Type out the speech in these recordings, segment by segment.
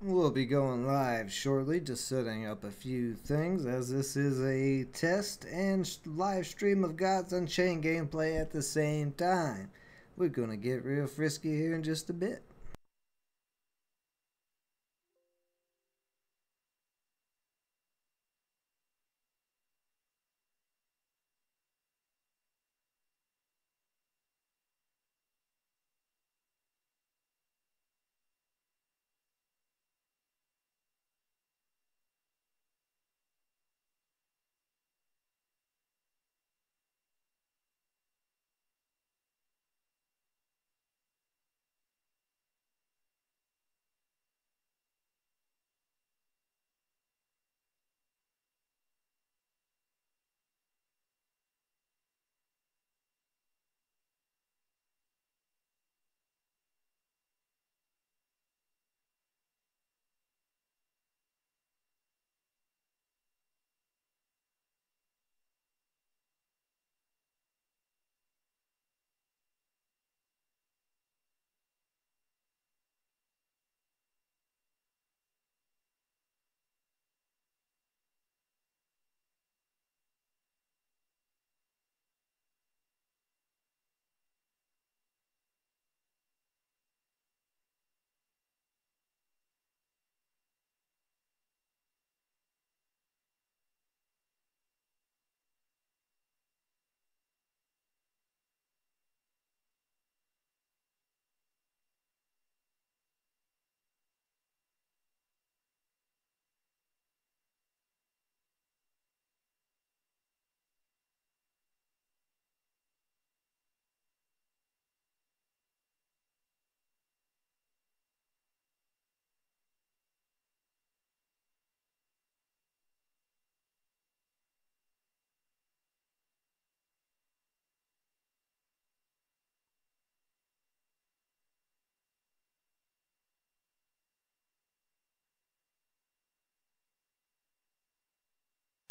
We'll be going live shortly, just setting up a few things as this is a test and live stream of Gods Unchained gameplay at the same time. We're going to get real frisky here in just a bit.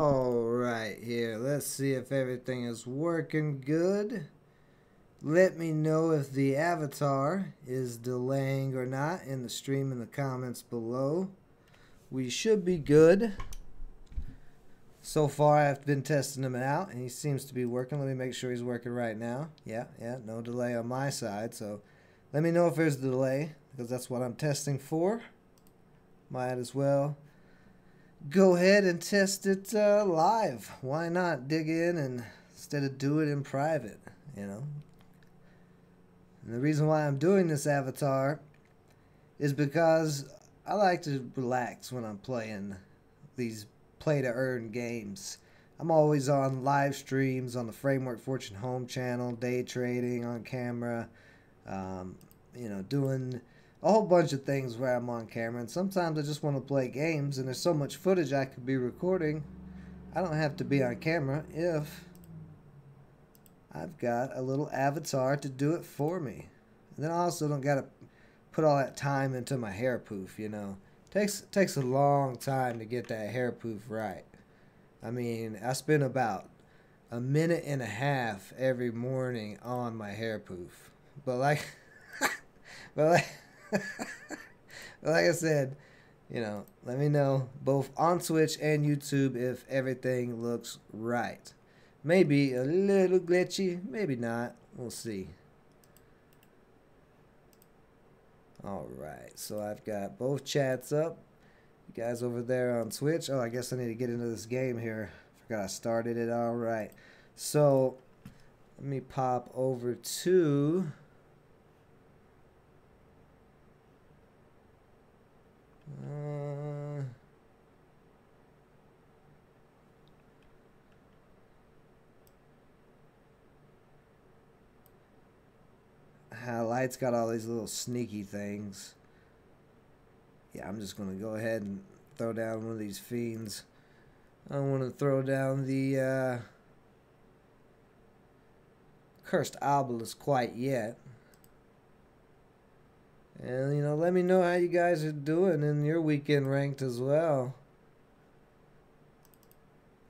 Alright, here, let's see if everything is working good. Let me know if the avatar is delaying or not in the stream in the comments below. We should be good. So far, I've been testing him out, and he seems to be working. Let me make sure he's working right now. Yeah, no delay on my side. So let me know if there's a delay, because that's what I'm testing for. Might as well go ahead and test it live. Why not dig in and instead of do it in private, you know? And the reason why I'm doing this avatar is because I like to relax when I'm playing these play-to-earn games. I'm always on live streams on the Framework Fortune home channel, day trading on camera, you know, doing a whole bunch of things where I'm on camera. And sometimes I just want to play games, and there's so much footage I could be recording. I don't have to be on camera if I've got a little avatar to do it for me. And then I also don't got to put all that time into my hair poof, you know. Takes a long time to get that hair poof right. I mean, I spend about a minute and a half every morning on my hair poof. But like but like I said, you know, let me know both on Twitch and YouTube if everything looks right. Maybe a little glitchy, maybe not. We'll see. Alright, so I've got both chats up. You guys over there on Twitch. Oh, I guess I need to get into this game here. Forgot I started it. Alright. So, let me pop over to Light's got all these little sneaky things. Yeah, I'm just going to go ahead and throw down one of these fiends. I don't want to throw down the Cursed Obelisk quite yet. And, you know, let me know how you guys are doing in your weekend ranked as well.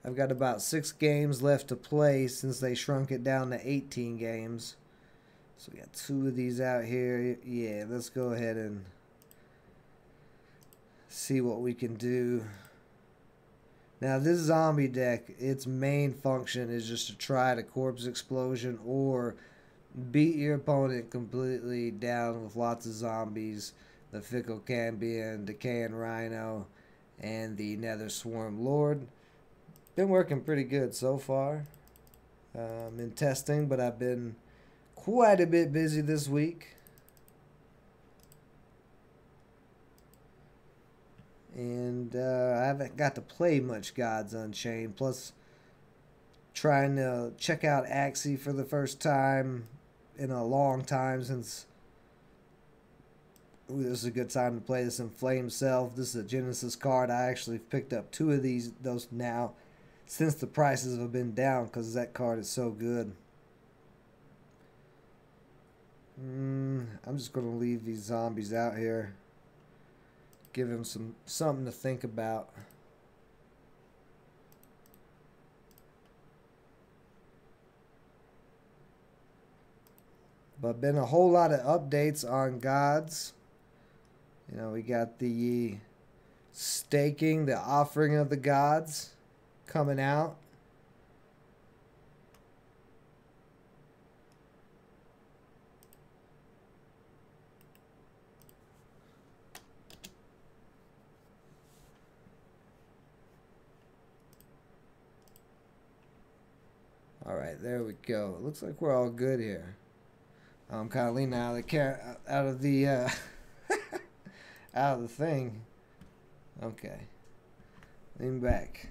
I've got about 6 games left to play since they shrunk it down to 18 games. So we got 2 of these out here. Yeah, let's go ahead and see what we can do. Now this zombie deck, its main function is just to try to corpse explosion or beat your opponent completely down with lots of zombies. The Fickle Cambion, Decaying Rhino, and the Nether Swarm Lord. Been working pretty good so far. In testing, but I've been quite a bit busy this week. And I haven't got to play much Gods Unchained. Plus, trying to check out Axie for the first time in a long time since... Ooh, this is a good time to play this Inflamed Self. This is a Genesis card. I actually picked up 2 of those now since the prices have been down because that card is so good. I'm just going to leave these zombies out here. Give him something to think about. But been a whole lot of updates on Gods. You know, we got the staking, the offering of the Gods coming out. Alright, there we go. Looks like we're all good here. I'm kind of leaning out of the out of the thing. Okay. Lean back.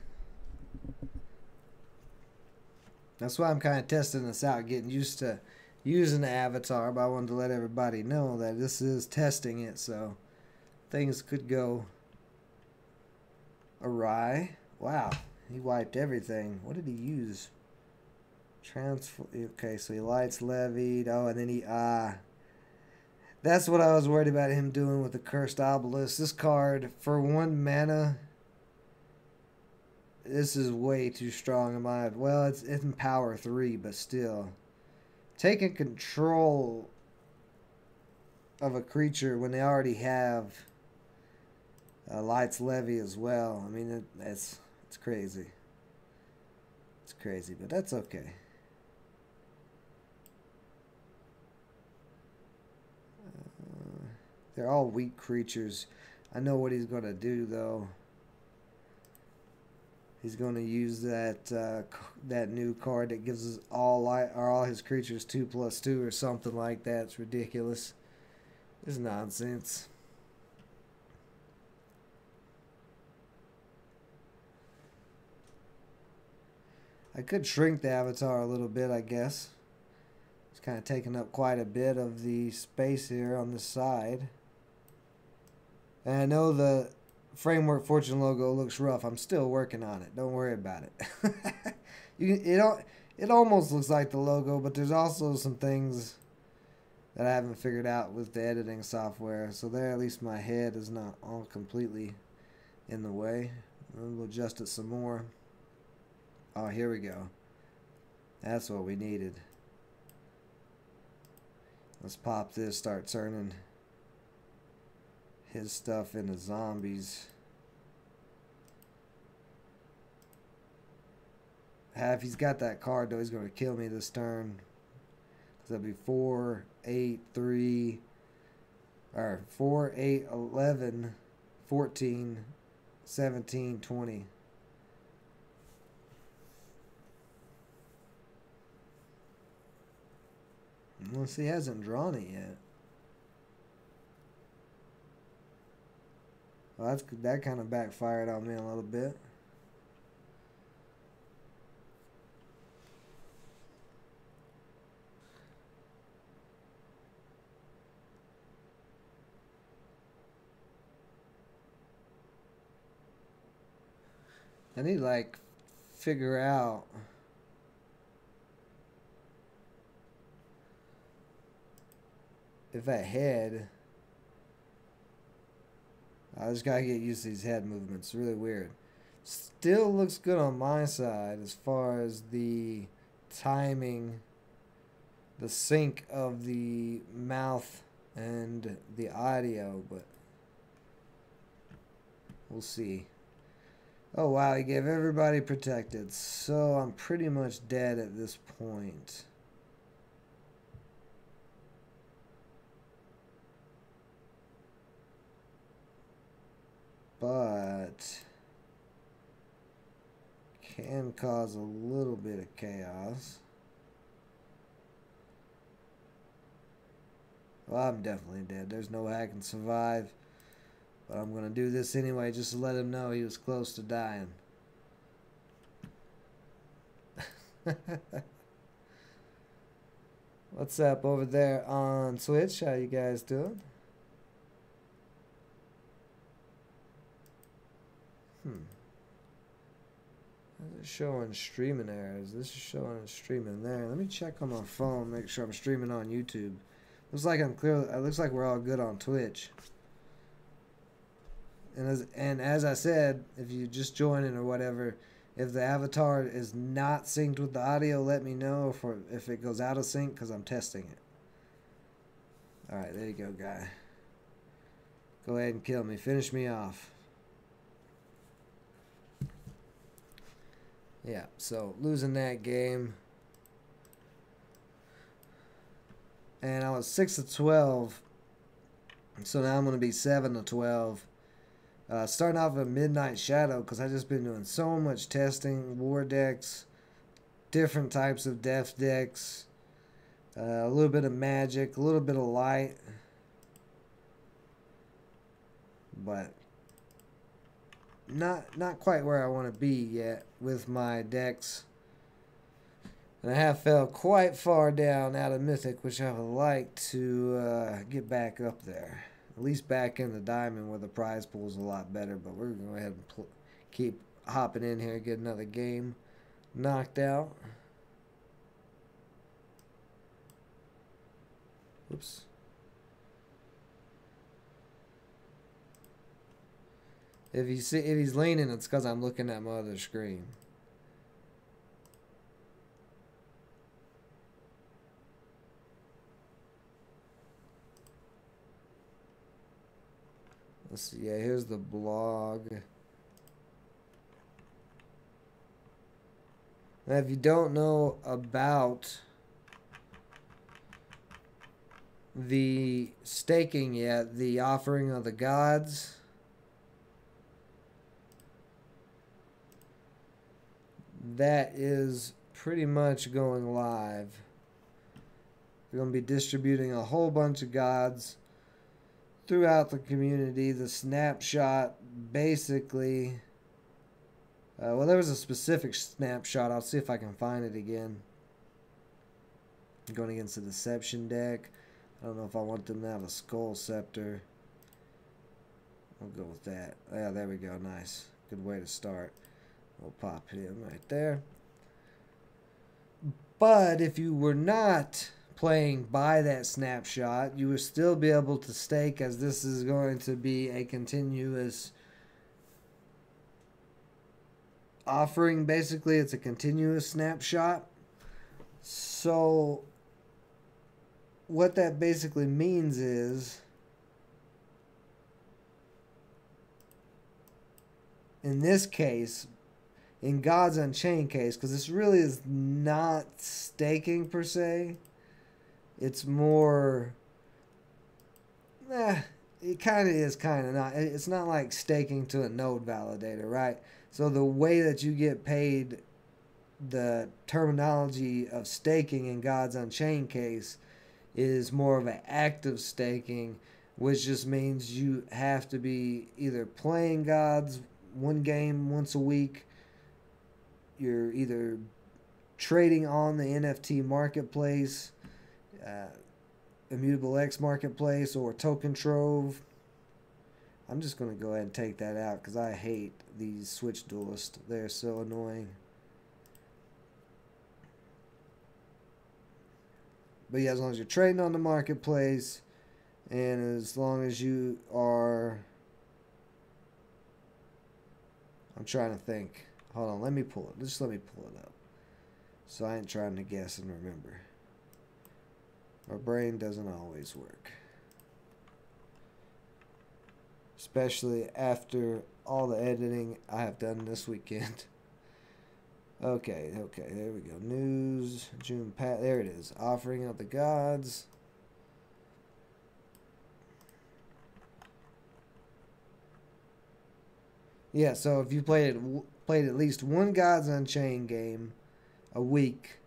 That's why I'm kind of testing this out, getting used to using the avatar, but I wanted to let everybody know that this is testing it, so things could go awry. Wow, he wiped everything. What did he use? Transfer. Okay, so he lights levied. Oh, and then he that's what I was worried about him doing with the Cursed Obelisk. This card for 1 mana, this is way too strong in my... Well, it's in power 3, but still, taking control of a creature when they already have lights levy as well. I mean, it's crazy. It's crazy, but that's okay. They're all weak creatures. I know what he's going to do, though. He's going to use that that new card that gives us all his creatures 2/2 or something like that. It's ridiculous. It's nonsense. I could shrink the avatar a little bit, I guess. It's kind of taking up quite a bit of the space here on this side. And I know the Framework Fortune logo looks rough. I'm still working on it. Don't worry about it. It almost looks like the logo, but there's also some things that I haven't figured out with the editing software. So there, at least my head is not all completely in the way. We'll adjust it some more. Oh, here we go. That's what we needed. Let's pop this, start turning his stuff into zombies. If he's got that card, though, he's going to kill me this turn. That'll be 4, 8, 3, or 4, 8, 11, 14, 17, 20. Unless he hasn't drawn it yet. Well, that kind of backfired on me a little bit. I need to, like, figure out if that head... I just gotta get used to these head movements. Really weird. Still looks good on my side as far as the timing, the sync of the mouth and the audio, but We'll see. Oh wow, he gave everybody protected. So I'm pretty much dead at this point. But can cause a little bit of chaos. Well, I'm definitely dead. There's no way I can survive. But I'm going to do this anyway just to let him know he was close to dying. What's up over there on Twitch? How you guys doing? Is it showing streaming errors? This is showing streaming there. Let me check on my phone, make sure I'm streaming on YouTube. Looks like I'm clear. It looks like we're all good on Twitch. And as I said, if you just joining or whatever, if the avatar is not synced with the audio, let me know if it goes out of sync, because I'm testing it. Alright, there you go, guy. Go ahead and kill me. Finish me off. Yeah, so losing that game. And I was 6-12. So now I'm going to be 7-12. Starting off with Midnight Shadow, because I've just been doing so much testing, war decks, different types of death decks, a little bit of magic, a little bit of light, but not quite where I want to be yet with my decks. And I have fell quite far down out of Mythic, which I would like to get back up there. At least back in the Diamond where the prize pool is a lot better. But we're going to go ahead and keep hopping in here, get another game knocked out. Oops. If he's leaning, it's because I'm looking at my other screen. Let's see. Yeah, here's the blog. Now, if you don't know about the staking yet, the offering of the gods, that is pretty much going live. We're going to be distributing a whole bunch of gods throughout the community. The snapshot basically, well, there was a specific snapshot. I'll see if I can find it again. I'm going against the Deception deck. I don't know if I want them to have a Skull Scepter. I'll go with that. Yeah, there we go. Nice. Good way to start. We'll pop him right there. But if you were not playing by that snapshot, you will still be able to stake, as this is going to be a continuous offering. Basically, it's a continuous snapshot. So what that basically means is, in this case, in Gods Unchained case, because this really is not staking per se, it's more, it kind of is, kind of not. It's not like staking to a node validator, right? So the way that you get paid, the terminology of staking in Gods Unchained case is more of an active staking, which just means you have to be either playing gods one game once a week, you're either trading on the NFT Marketplace, Immutable X Marketplace, or Token Trove. I'm just going to go ahead and take that out because I hate these Switch duelists. They're so annoying. But yeah, as long as you're trading on the marketplace, and as long as you are, I'm trying to think. Hold on, let me pull it. Just let me pull it up. So I ain't trying to guess and remember. My brain doesn't always work. Especially after all the editing I have done this weekend. Okay, there we go. News, June, there it is. Offering of the Gods. Yeah, so if you played at least one Gods Unchained game a week,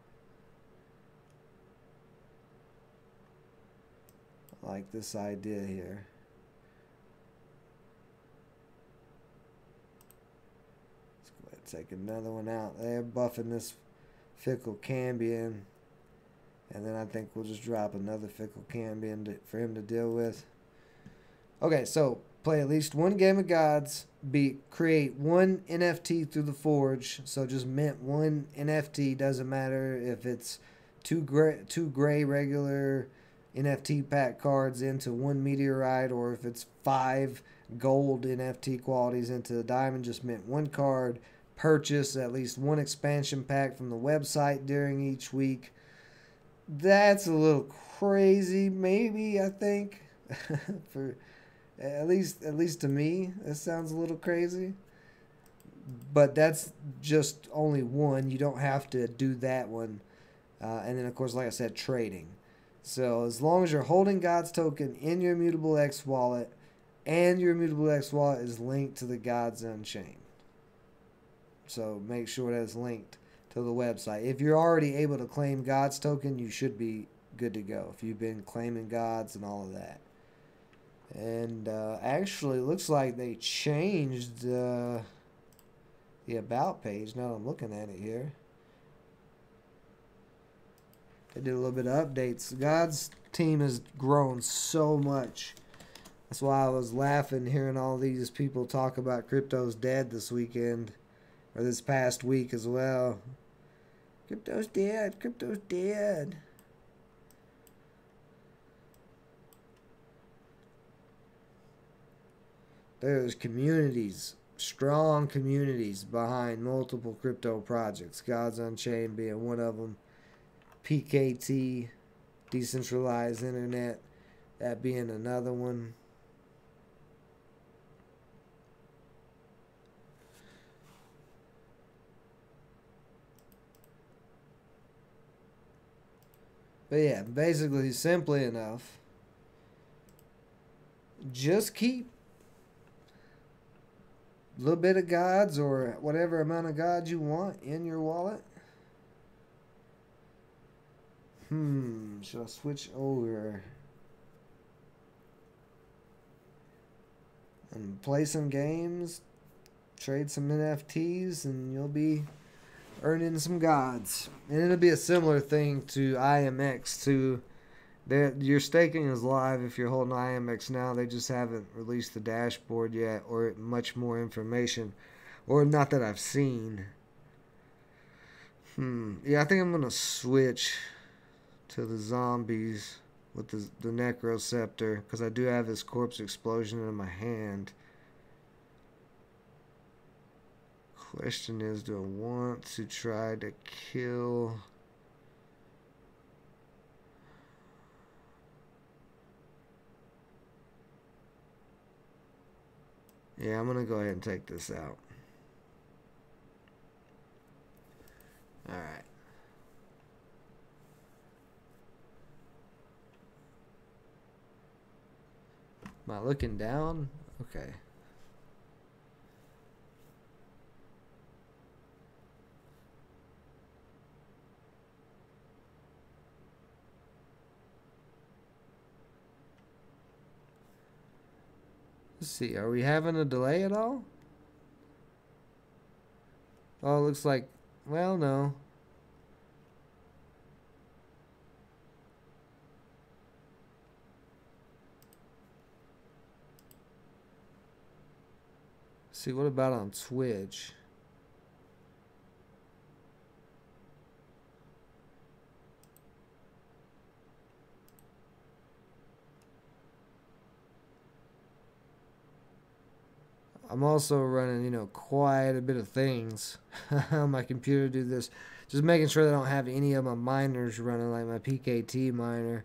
like this idea here. Let's go ahead and take another one out there, buffing this Fickle Cambion. And then I think we'll just drop another Fickle Cambion for him to deal with. Okay, so play at least one game of Gods. Create one NFT through the Forge. So just mint one NFT. Doesn't matter if it's two gray regular NFT pack cards into one meteorite, or if it's 5 gold NFT qualities into a diamond. Just mint one card. Purchase at least one expansion pack from the website during each week. That's a little crazy, maybe, I think. For at least to me, that sounds a little crazy. But that's just only one. You don't have to do that one. And then, of course, like I said, trading. So as long as you're holding Gods token in your Immutable X wallet, and your Immutable X wallet is linked to the Gods Unchained. So make sure that's linked to the website. If you're already able to claim Gods token, you should be good to go. If you've been claiming Gods and all of that. And actually, looks like they changed the About page. Now that I'm looking at it here, they did a little bit of updates. The Gods team has grown so much. That's why I was laughing hearing all these people talk about crypto's dead this weekend, or this past week as well. Crypto's dead. Crypto's dead. There's communities, strong communities behind multiple crypto projects. Gods Unchained being one of them. PKT, Decentralized Internet, that being another one. But yeah, basically, simply enough, just keep a little bit of Gods or whatever amount of Gods you want in your wallet. Should I switch over and play some games, trade some NFTs, and you'll be earning some Gods. And it'll be a similar thing to IMX too. Your staking is live if you're holding IMX now. They just haven't released the dashboard yet, or much more information, or not that I've seen. Yeah, I think I'm gonna switch to the zombies with the Necroceptor, because I do have this Corpse Explosion in my hand. Question is, do I want to try to kill? Yeah, I'm gonna go ahead and take this out. Alright. Am I looking down? Okay. Let's see, are we having a delay at all? Oh, it looks like, well, no. See, what about on Twitch? I'm also running, quite a bit of things on my computer to do this. Just making sure that I don't have any of my miners running, like my PKT miner.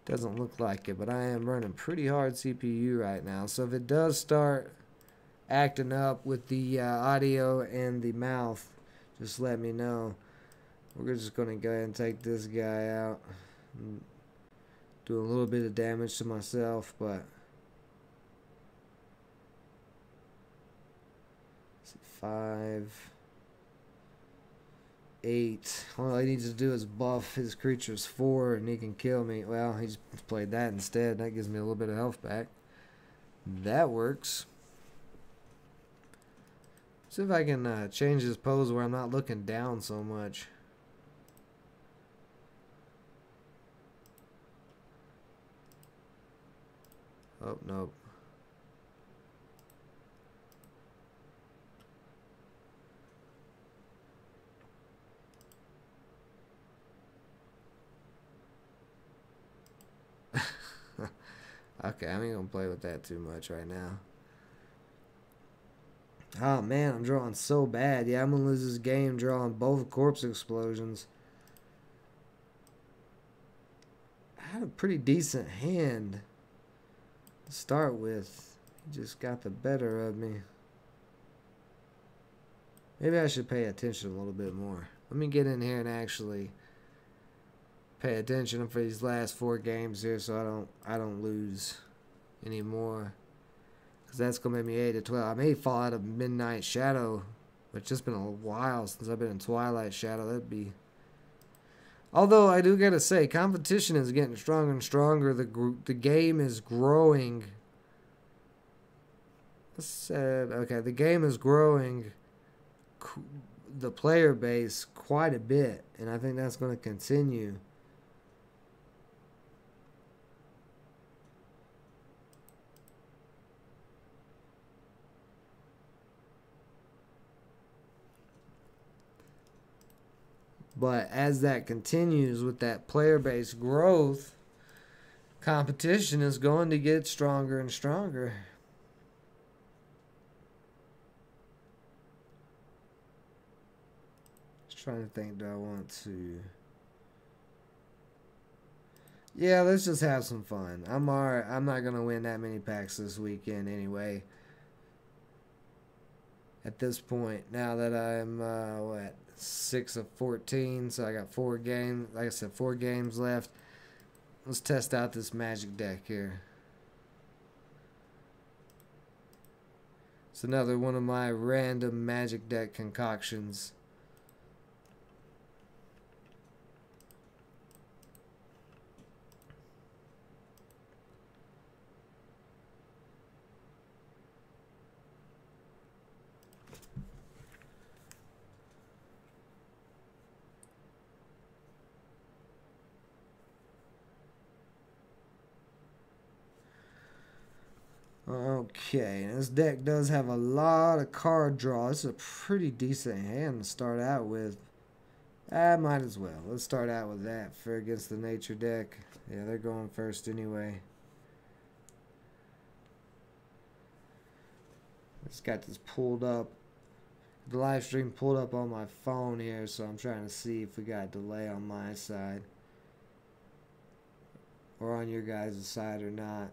Doesn't look like it, but I am running pretty hard CPU right now. So if it does start acting up with the audio and the mouth, just let me know. We're just going to go ahead and take this guy out. Do a little bit of damage to myself, but 5, 8. All he needs to do is buff his creatures 4 and he can kill me. Well, he's played that instead. That gives me a little bit of health back. That works. See if I can change this pose where I'm not looking down so much. Oh, nope. Okay, I ain't gonna play with that too much right now. Oh man, I'm drawing so bad. Yeah, I'm gonna lose this game drawing both corpse explosions. I had a pretty decent hand to start with. He just got the better of me. Maybe I should pay attention a little bit more. Let me get in here and actually pay attention for these last 4 games here, so I don't lose anymore. Because that's gonna make me 8-12. I may fall out of Midnight Shadow, which it's been a while since I've been in Twilight Shadow. That'd be. Although I do gotta say, competition is getting stronger and stronger. The game is growing. Okay, the game is growing. The player base quite a bit, and I think that's going to continue. But as that continues with that player base growth, competition is going to get stronger and stronger. Just trying to think, do I want to... Yeah, let's just have some fun. I'm not going to win that many packs this weekend anyway. At this point, now that I'm, what, 6 of 14, so I got 4 games, like I said, 4 games left. Let's test out this magic deck here. It's another one of my random magic deck concoctions. Okay, this deck does have a lot of card draw. This is a pretty decent hand to start out with. I might as well. Let's start out with that for against the nature deck. Yeah, they're going first anyway. Just got this pulled up. The live stream pulled up on my phone here, so I'm trying to see if we got a delay on my side. Or on your guys' side or not.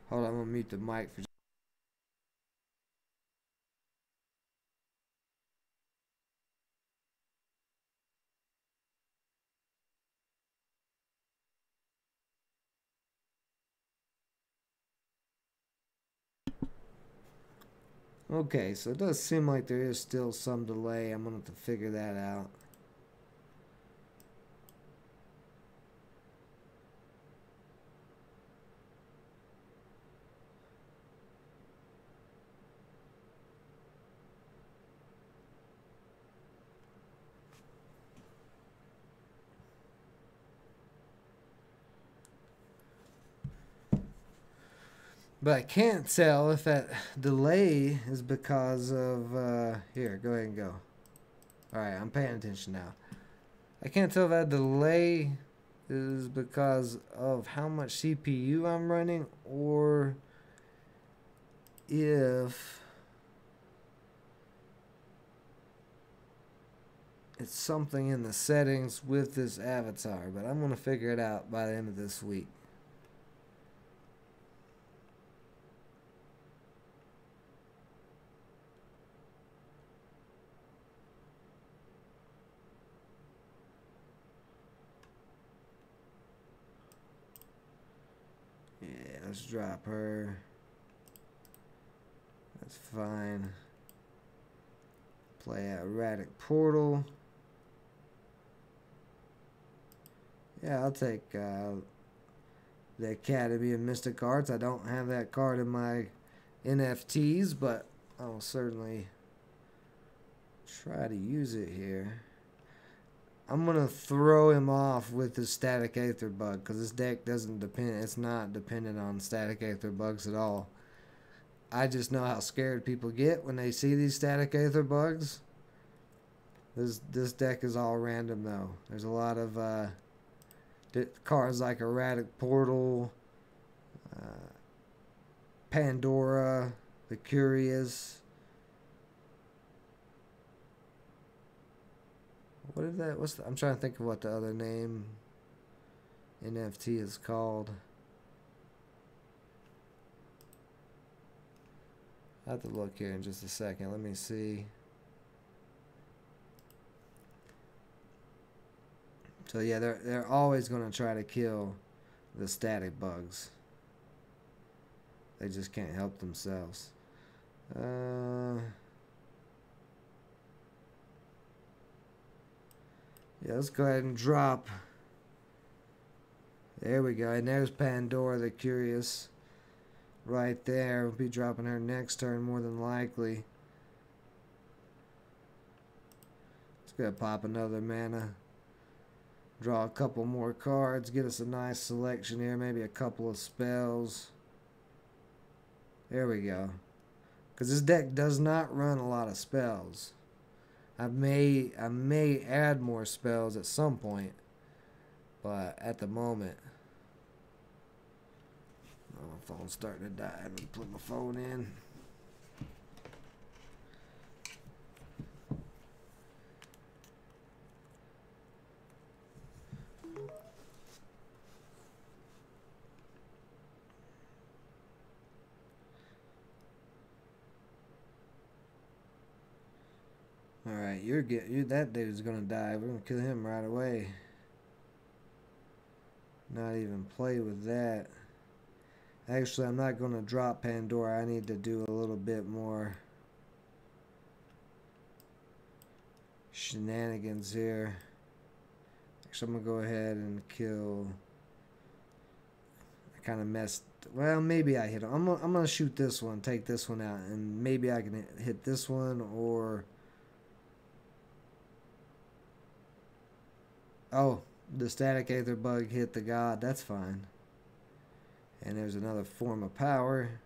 Hold on, I'm gonna mute the mic for. Okay, so it does seem like there is still some delay. I'm gonna have to figure that out. But I can't tell if that delay is because of, here, go ahead and go. Alright, I'm paying attention now. I can't tell if that delay is because of how much CPU I'm running or if it's something in the settings with this avatar. But I'm going to figure it out by the end of this week. let's drop her. That's fine. Play at Erratic Portal. Yeah, I'll take the Academy of Mystic Arts. I don't have that card in my NFTs, but I'll certainly try to use it here. I'm going to throw him off with the Static Aether bug because this deck doesn't depend, it's not dependent on Static Aether bugs at all. I just know how scared people get when they see these Static Aether bugs. This deck is all random though. There's a lot of cards like Erratic Portal, Pandora, the Curious. What is that? I'm trying to think of what the other name NFT is called. I have to look here in just a second. Let me see. So yeah, they're always going to try to kill the static bugs. They just can't help themselves. Yeah, let's go ahead and drop. There we go. And there's Pandora the Curious. Right there. We'll be dropping her next turn more than likely. Let's go pop another mana. Draw a couple more cards. Get us a nice selection here. Maybe a couple of spells. There we go. Because this deck does not run a lot of spells. I may add more spells at some point, but at the moment, oh, my phone's starting to die. I'm gonna put my phone in. Alright, that dude's gonna die. We're gonna kill him right away. Not even play with that. Actually, I'm not gonna drop Pandora. I need to do a little bit more shenanigans here. Actually, I'm gonna go ahead and kill. I kind of messed. Well, maybe I hit him. I'm gonna shoot this one, take this one out, and maybe I can hit this one or. Oh, the Static Aether bug hit the god. That's fine. And there's another form of power.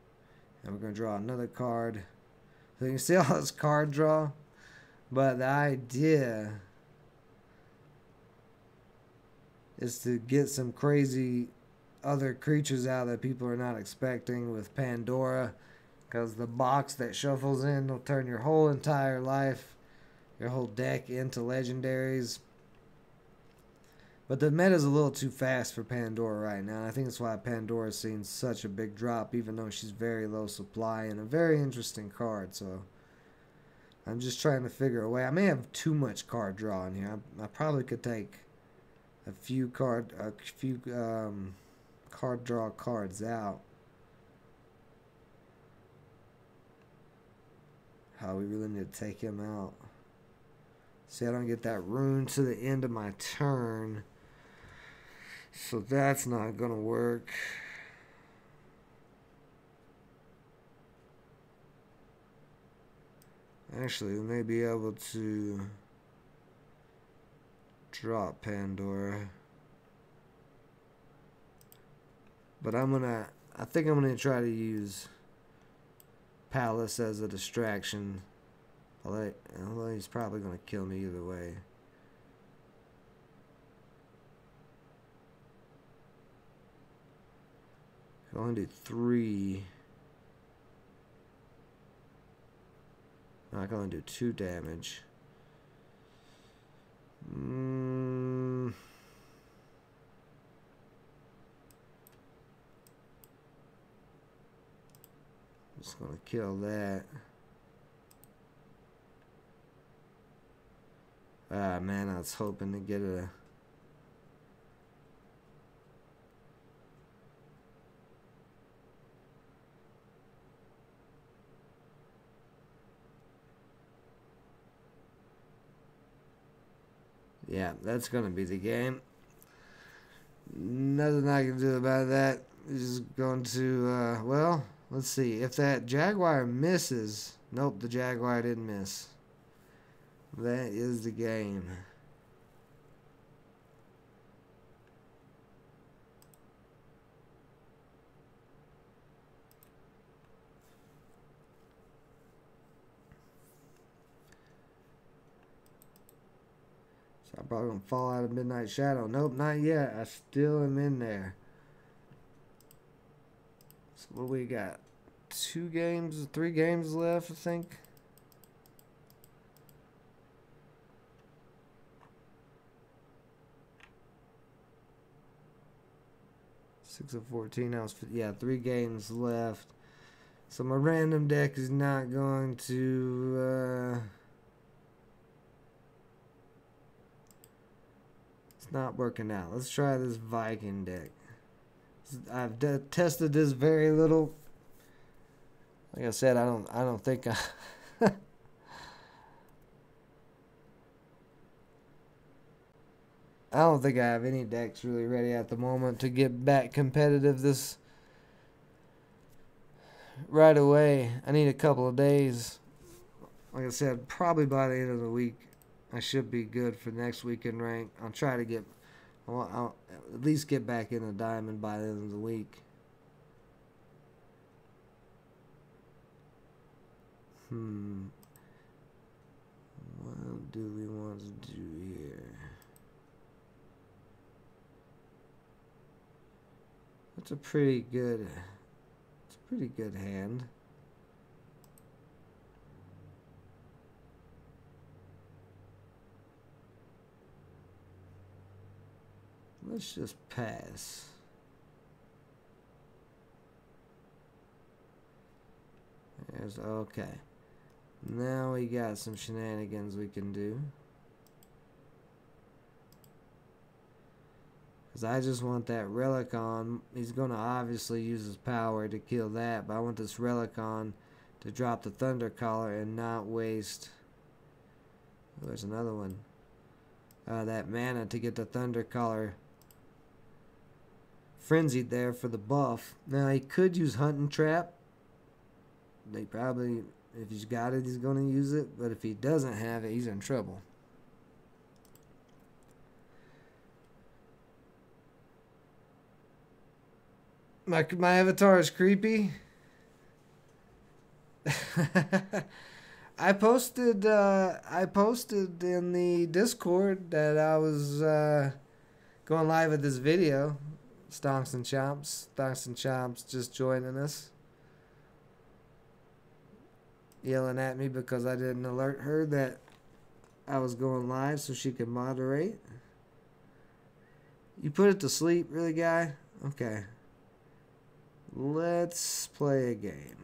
And we're going to draw another card. So you can see all this card draw. But the idea is to get some crazy other creatures out that people are not expecting with Pandora. Because the box that shuffles in will turn your whole entire life, your whole deck into legendaries. But the meta's a little too fast for Pandora right now. I think that's why Pandora's seen such a big drop, even though she's very low supply and a very interesting card. So I'm just trying to figure a way. I may have too much card draw in here. I probably could take a few card draw cards out. How we really need to take him out. See, I don't get that rune to the end of my turn. So that's not going to work. Actually, we may be able to drop Pandora. But I think I'm going to try to use Palace as a distraction. Although he's probably going to kill me either way. I only do 3. No, I can only do 2 damage. Just gonna kill that. Ah, man, I was hoping to get a. Yeah, that's going to be the game. Nothing I can do about that. Just going to, well, let's see. If that Jaguar misses, nope, the Jaguar didn't miss. That is the game. So I'm probably going to fall out of Midnight Shadow. Nope, not yet. I still am in there. So what do we got? 3 games left, I think. Six of 14 now. Yeah, 3 games left. So my random deck is not going to. It's not working out. Let's try this Viking deck. I've tested this very little. Like I said, I don't think I. I don't think I have any decks really ready at the moment to get back competitive this right away. I need a couple of days. Like I said, probably by the end of the week, I should be good for next weekend rank. I'll try to get, well, I'll at least get back in the diamond by the end of the week. What do we want to do here? It's a pretty good hand. Let's just pass. There's okay. Now we got some shenanigans we can do. Because I just want that relic on. He's going to obviously use his power to kill that. But I want this relic on to drop the Thunder Collar and not waste. Oh, there's another one. That mana to get the Thunder Collar frenzied there for the buff. Now he could use Hunting Trap. They probably, if he's got it, he's going to use it. But if he doesn't have it, he's in trouble. My avatar is creepy. I posted in the Discord that I was going live with this video. Stonks and Chomps just joining us. Yelling at me because I didn't alert her that I was going live so she could moderate. You put it to sleep, really, guy? Okay. Let's play a game.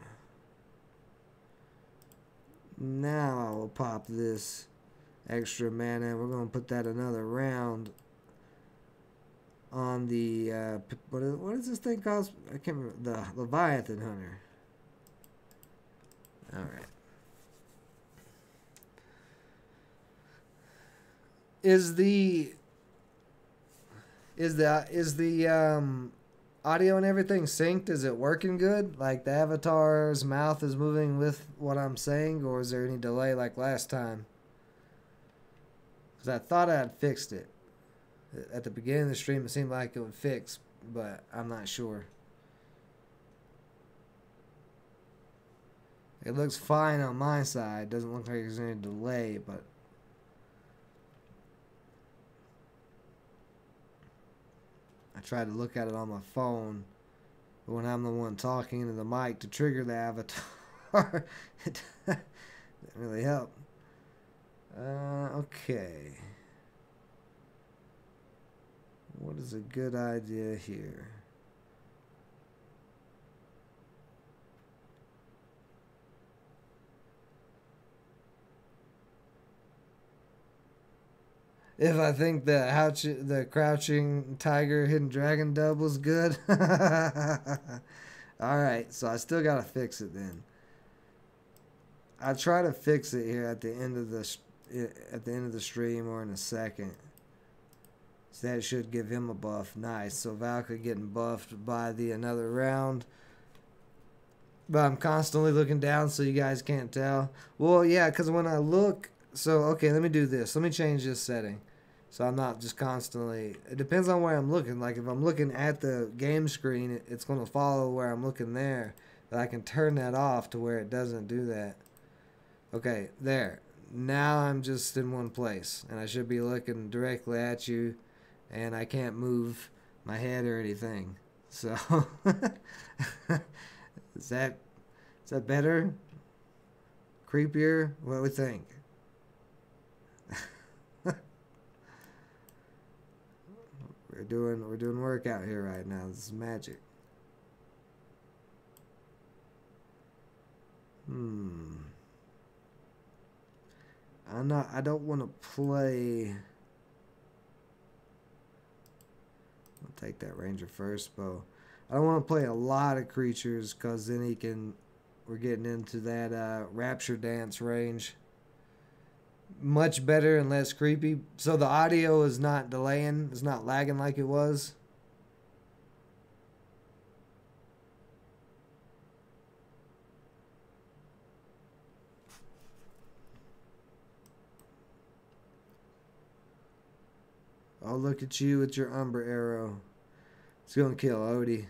Now I will pop this extra mana. We're going to put that another round on the, what is this thing called? I can't remember. The Leviathan Hunter. Alright. Is the audio and everything synced? Is it working good? Like the avatar's mouth is moving with what I'm saying, or is there any delay like last time? Because I thought I had fixed it. At the beginning of the stream, it seemed like it would fix, but I'm not sure. It looks fine on my side. Doesn't look like there's any delay, but I tried to look at it on my phone, but when I'm the one talking into the mic to trigger the avatar, it didn't really help. Okay. What is a good idea here? If I think the crouching tiger hidden dragon dub was good. Alright, so I still gotta fix it then. I'll try to fix it here at the end of the stream or in a second. So that should give him a buff. Nice. So Valka getting buffed by the another round. But I'm constantly looking down so you guys can't tell. Well, yeah, because when I look... So, okay, let me do this. Let me change this setting. So I'm not just constantly... It depends on where I'm looking. Like, if I'm looking at the game screen, it's going to follow where I'm looking there. But I can turn that off to where it doesn't do that. Okay, there. Now I'm just in one place. And I should be looking directly at you. And I can't move my head or anything. So... Is that better? Creepier? What do we think? We're doing work out here right now. This is magic. I don't want to play. I'll take that ranger first, bow. I don't want to play a lot of creatures because then we're getting into that Rapture Dance range. Much better and less creepy. So the audio is not delaying. It's not lagging like it was. Oh, look at you with your Umber Arrow. It's going to kill Odie.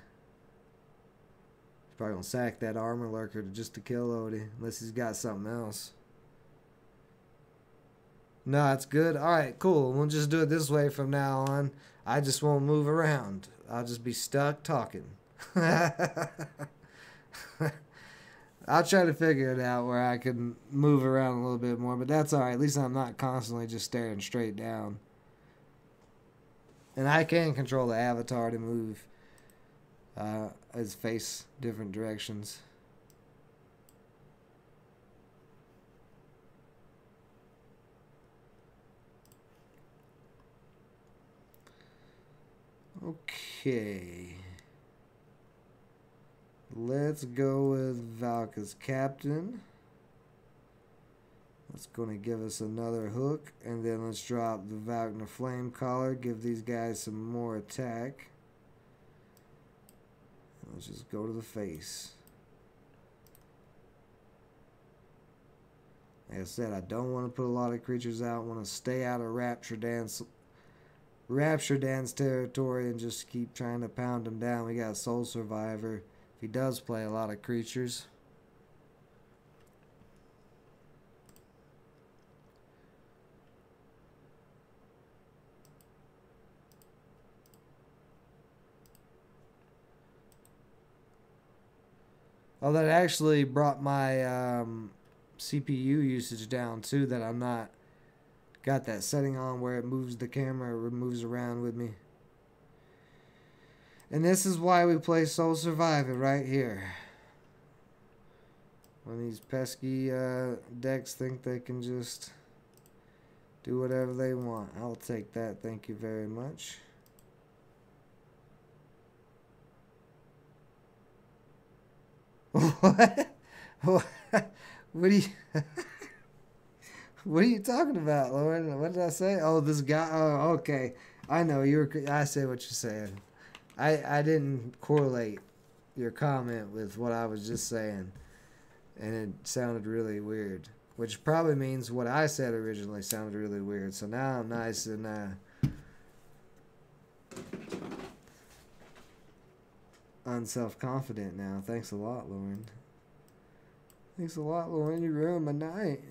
Probably gonna sack that armor lurker just to kill Odie, unless he's got something else. No, it's good. Alright, cool. We'll just do it this way from now on. I just won't move around. I'll just be stuck talking. I'll try to figure it out where I can move around a little bit more, but that's alright. At least I'm not constantly just staring straight down. And I can control the avatar to move his face different directions. Okay. Let's go with Valka's captain. That's going to give us another hook. And then let's drop the Valkna Flame Collar. Give these guys some more attack. Let's just go to the face. Like I said, I don't want to put a lot of creatures out. I want to stay out of Rapture Dance territory and just keep trying to pound him down. We got Soul Survivor. If he does play a lot of creatures. Oh, that actually brought my CPU usage down too, that I'm not got that setting on where it moves the camera, it moves around with me. And this is why we play Soul Survivor right here. When these pesky decks think they can just do whatever they want. I'll take that, thank you very much. What? What are you what are you talking about, Lauren? What did I say? Oh, this guy. Oh, okay. I know I say what you're saying. I didn't correlate your comment with what I was just saying, and it sounded really weird. Which probably means what I said originally sounded really weird. So now I'm nice and unself-confident now. Thanks a lot, Lauren. Thanks a lot, Lauren. You ruined my night.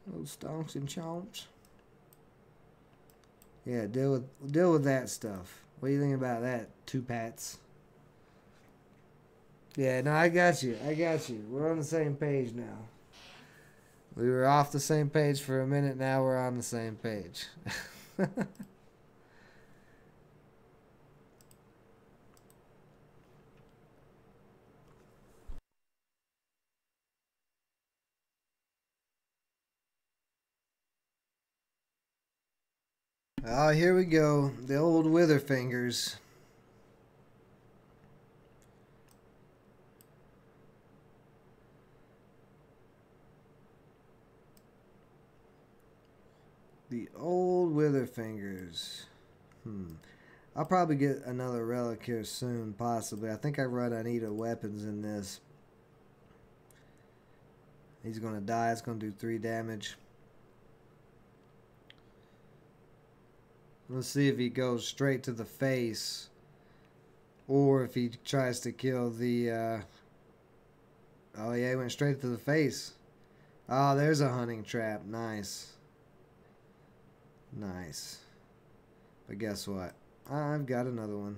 Those stonks and chomps. Yeah, deal with that stuff. What do you think about that, two pats? Yeah, no, I got you. I got you. We're on the same page now. We were off the same page for a minute. Now we're on the same page. Oh, here we go. The old wither fingers. The old wither fingers. I'll probably get another relic here soon, possibly. I think I run Anita weapons in this. He's going to die. It's going to do 3 damage. Let's see if he goes straight to the face. Or if he tries to kill the... Oh, yeah, he went straight to the face. Oh, there's a hunting trap. Nice. Nice. But guess what? I've got another one.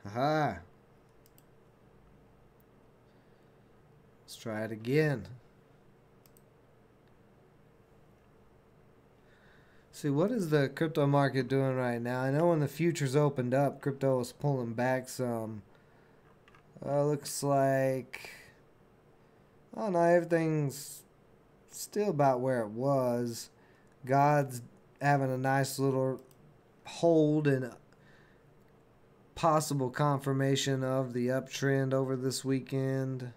Haha. Let's try it again. See, what is the crypto market doing right now? I know when the futures opened up, crypto was pulling back some. Looks like... Oh no, everything's still about where it was. God's having a nice little hold and possible confirmation of the uptrend over this weekend.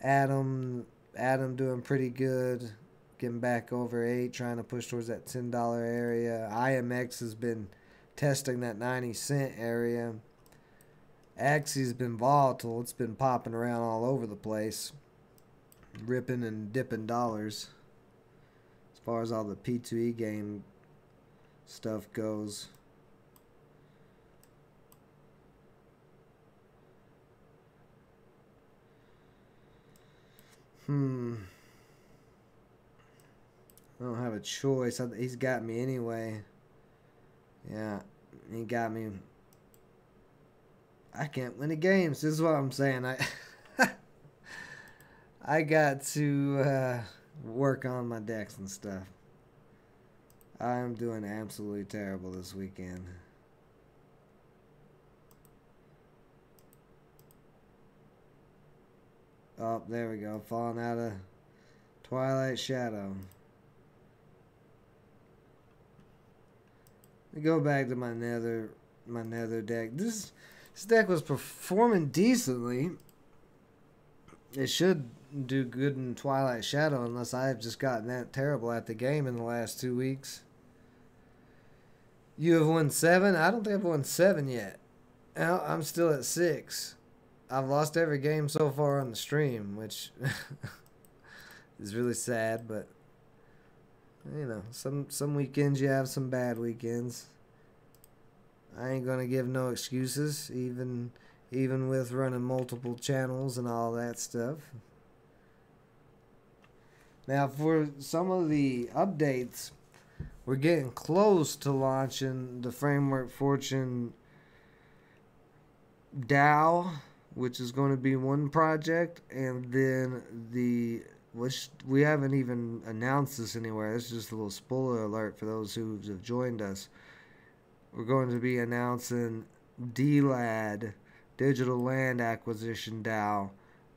Adam doing pretty good, getting back over 8, trying to push towards that $10 area. IMX has been testing that 90-cent area. Axie's been volatile. It's been popping around all over the place, ripping and dipping dollars as far as all the P2E game stuff goes. I don't have a choice. He's got me anyway. Yeah, he got me. I can't win the games. This is what I'm saying. I got to work on my decks and stuff. I'm doing absolutely terrible this weekend. Oh, there we go. Falling out of Twilight Shadow. Let me go back to my nether deck. This deck was performing decently. It should do good in Twilight Shadow unless I've just gotten that terrible at the game in the last 2 weeks. You have won 7? I don't think I've won 7 yet. I'm still at 6. I've lost every game so far on the stream, which is really sad, but you know, some weekends you have some bad weekends. I ain't gonna give no excuses, even with running multiple channels and all that stuff. Now, for some of the updates, we're getting close to launching the Framework Fortune DAO, which is going to be one project, and then which we haven't even announced this anywhere. This is just a little spoiler alert for those who have joined us. We're going to be announcing DLAD, Digital Land Acquisition DAO,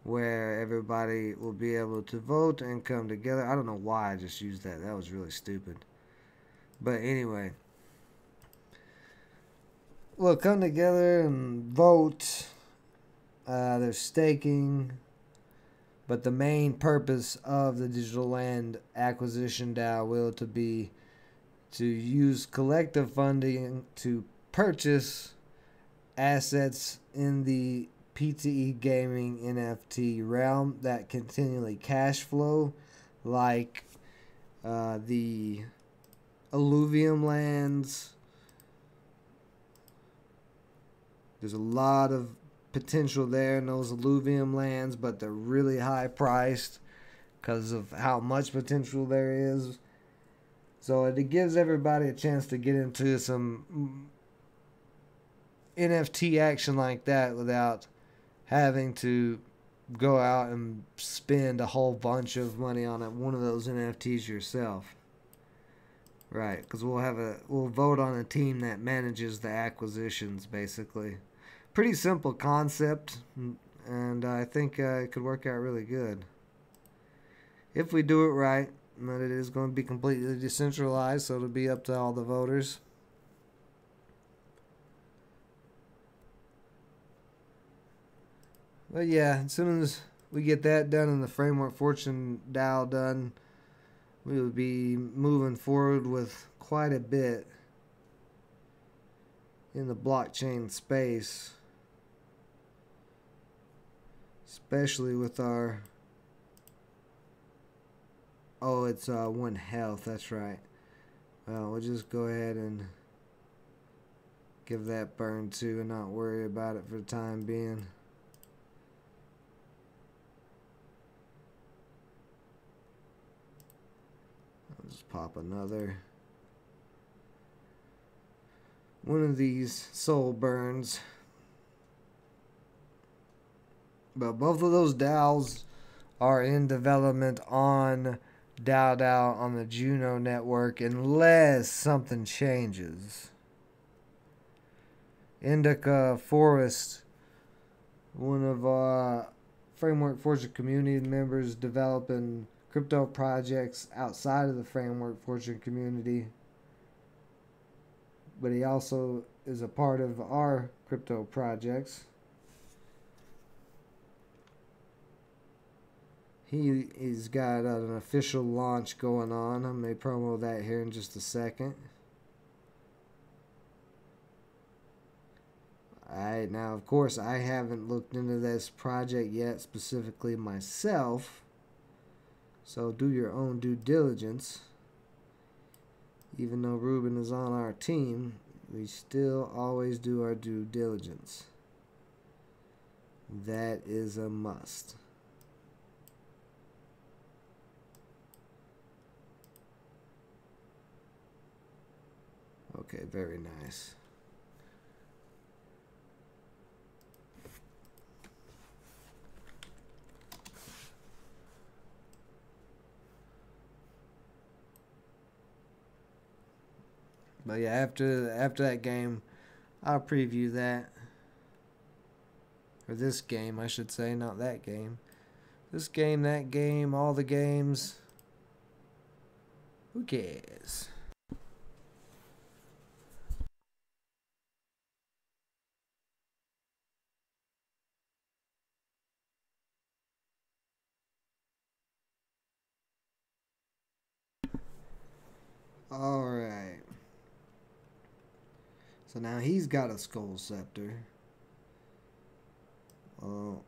where everybody will be able to vote and come together. I don't know why I just used that. That was really stupid. But anyway, we'll come together and vote. There's staking. But the main purpose of the Digital Land Acquisition DAO will be to use collective funding to purchase assets in the P2E gaming NFT realm that continually cash flow, like the alluvium lands. There's a lot of potential there in those alluvium lands, but they're really high priced because of how much potential there is. So it gives everybody a chance to get into some NFT action like that without having to go out and spend a whole bunch of money on one of those NFTs yourself. Right, because we'll vote on a team that manages the acquisitions, basically. Pretty simple concept, and I think it could work out really good if we do it right. But it is going to be completely decentralized, so it'll be up to all the voters. But yeah, as soon as we get that done and the Framework Fortune DAO done, we will be moving forward with quite a bit in the blockchain space, especially with our, oh, it's One Health, that's right. Well, we'll just go ahead and give that burn to and not worry about it for the time being. I'll just pop another one of these soul burns. But both of those DAOs are in development on DAO on the Juno network unless something changes. Indica Forest, one of our Framework Fortune community members, developing crypto projects outside of the Framework Fortune community, but he also is a part of our crypto projects. He's got an official launch going on. I may promo that here in just a second. Alright, now of course I haven't looked into this project yet specifically myself, so do your own due diligence. Even though Ruben is on our team, we still always do our due diligence. That is a must. Okay, very nice. But yeah, after that game, I'll preview that. Or this game, I should say, not that game. This game, that game, all the games. Who cares? Alright. So now he's got a Skull Scepter. Oh.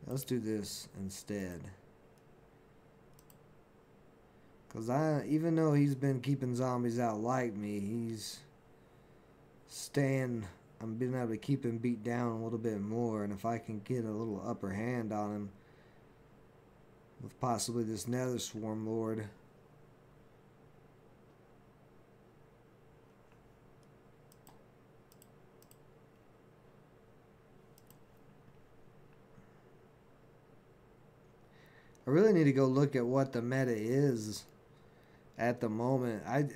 Let's do this instead. Because even though he's been keeping zombies out like me, I'm being able to keep him beat down a little bit more. And if I can get a little upper hand on him with possibly this Nether Swarm Lord, I really need to go look at what the meta is at the moment. I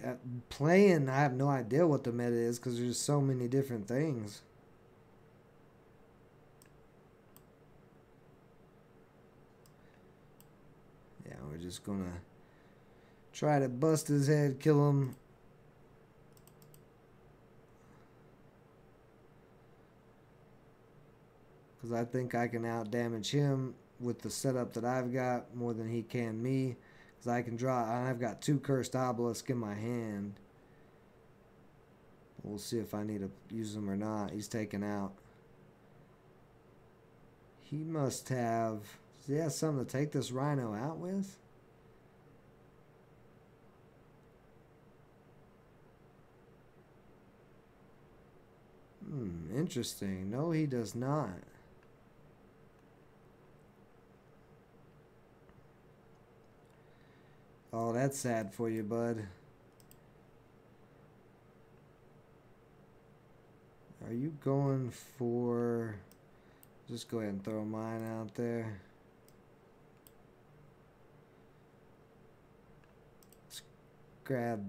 have no idea what the meta is because there's so many different things. Yeah, we're just gonna try to bust his head, kill him. Because I think I can out damage him with the setup that I've got more than he can me. Because I can draw, I've got 2 Cursed Obelisk in my hand. We'll see if I need to use them or not. He's taken out. He must have, does he have something to take this Rhino out with? Interesting. No, he does not. Oh, that's sad for you, bud. Are you going for... Just go ahead and throw mine out there. Let's grab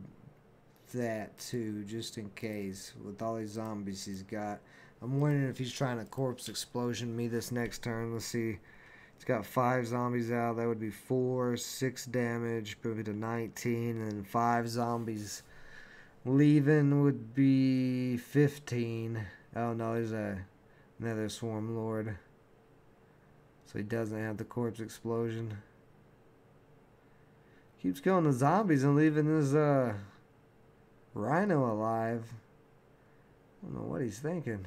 that too, just in case, with all these zombies he's got. I'm wondering if he's trying to corpse explosion me this next turn. Let's see. He's got 5 zombies out. That would be 4, 6 damage, probably to 19, and then 5 zombies leaving would be 15. Oh no, there's another Swarm Lord. So he doesn't have the corpse explosion. Keeps killing the zombies and leaving his rhino alive. I don't know what he's thinking.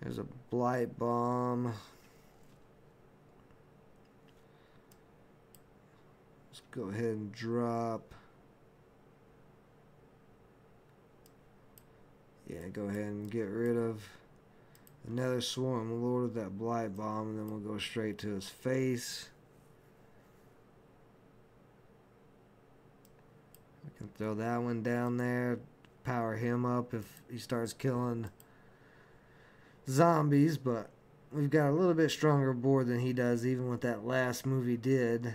There's a blight bomb. Let's go ahead and drop. Yeah, go ahead and get rid of another swarm lord of that blight bomb, and then we'll go straight to his face. I can throw that one down there, power him up if he starts killing zombies, but we've got a little bit stronger board than he does, even with that last move he did.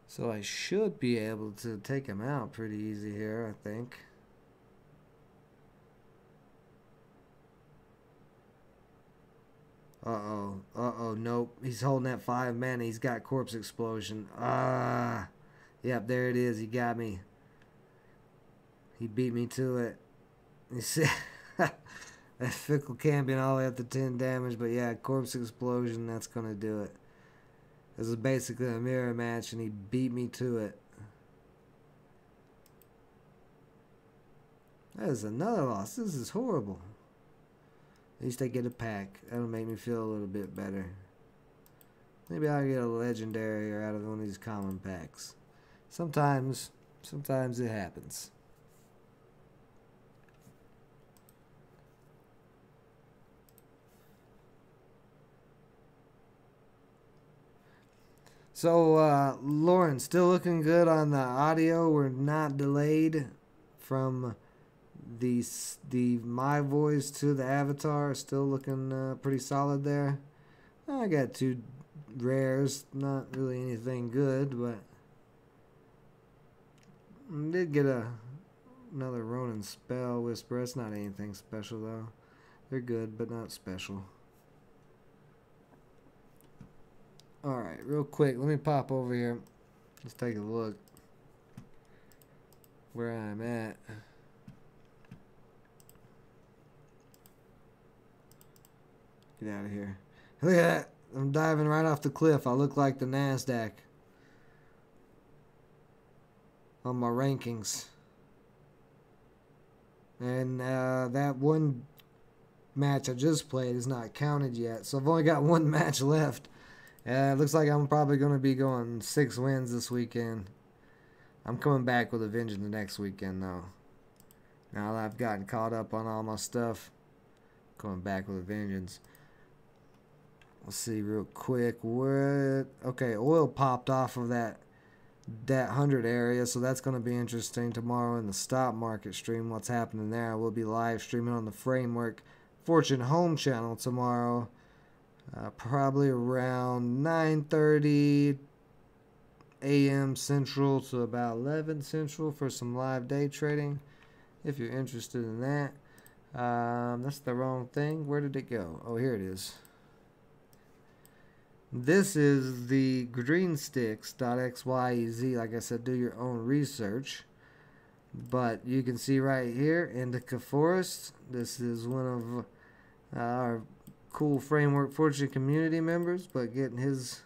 So I should be able to take him out pretty easy here, I think. Uh-oh, nope. He's holding that 5 mana. He's got corpse explosion. Yep, there it is. He got me. He beat me to it. You see, that fickle champion all the way up to 10 damage, but yeah, corpse explosion, that's going to do it. This is basically a mirror match, and he beat me to it. That is another loss. This is horrible. At least I get a pack. That'll make me feel a little bit better. Maybe I'll get a legendary or out of one of these common packs. Sometimes it happens. So, Lauren, still looking good on the audio. We're not delayed from the my voice to the avatar. Still looking pretty solid there. I got 2 rares, not really anything good, but did get another Ronin Spell Whisper. That's not anything special though. They're good, but not special. Alright, real quick, let me pop over here. Let's take a look where I'm at. Get out of here. Look at that. I'm diving right off the cliff. I look like the NASDAQ on my rankings. And that one match I just played is not counted yet. So I've only got 1 match left. It looks like I'm probably going to be going 6 wins this weekend. I'm coming back with a vengeance the next weekend, though. Now that I've gotten caught up on all my stuff, coming back with a vengeance. Let's see real quick. Okay, oil popped off of that 100 area, so that's going to be interesting tomorrow in the stock market stream. What's happening there? I will be live streaming on the Framework Fortune Home channel tomorrow. Probably around 9:30 a.m. Central to about 11 Central for some live day trading, if you're interested in that. That's the wrong thing. Where did it go? Oh, here it is. This is the greensticks.xyz. Like I said, do your own research. But you can see right here, Indica Forest. This is one of our cool Framework Fortune community members, but getting his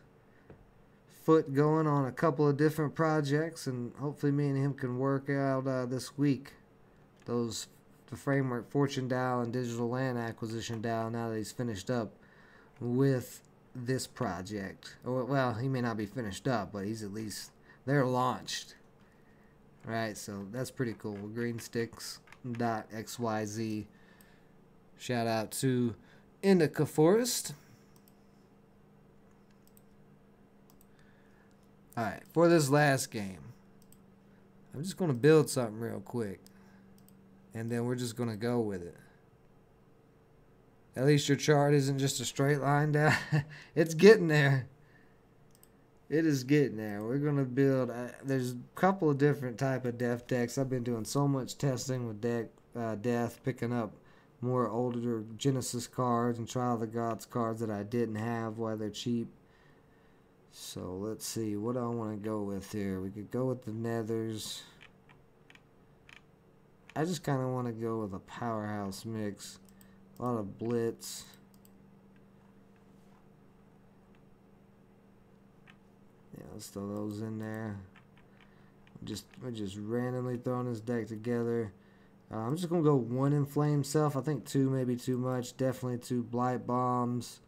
foot going on a couple of different projects, and hopefully me and him can work out this week the Framework Fortune DAO and digital land acquisition DAO, now that he's finished up with this project. Or, well, he may not be finished up, but he's at least, they're launched. Right, so that's pretty cool. Greensticks.xyz. Shout out to Indica Forest. Alright, for this last game, I'm just going to build something real quick. And then we're just going to go with it. At least your chart isn't just a straight line down. It's getting there. It is getting there. We're going to build. There's a couple of different type of death decks. I've been doing so much testing with death, picking up more older Genesis cards and Trial of the Gods cards that I didn't have while they're cheap. So let's see, what do I want to go with here? We could go with the nethers. I just kind of want to go with a powerhouse mix. A lot of blitz. Yeah, let's throw those in there. We're just randomly throwing this deck together. I'm just going to go 1 Inflamed Self. I think 2 may be too much. Definitely 2 Blight Bombs.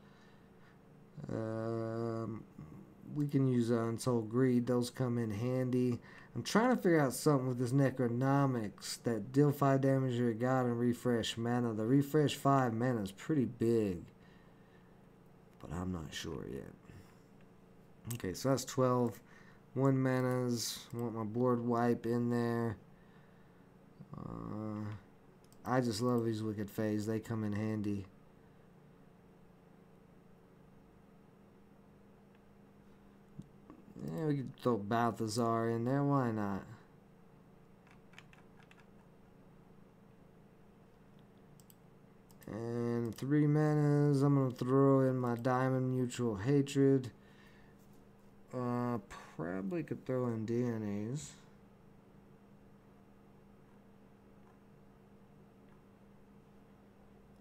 We can use Untold Greed. Those come in handy. I'm trying to figure out something with this Necronomics that deal 5 damage to your god and refresh mana. The refresh 5 mana is pretty big, but I'm not sure yet. Okay, so that's 12. 1 manas. Want my board wipe in there. I just love these Wicked Phase. They come in handy. Yeah, we could throw Balthazar in there. Why not? And 3 manas. I'm going to throw in my Diamond Mutual Hatred. Probably could throw in DNAs.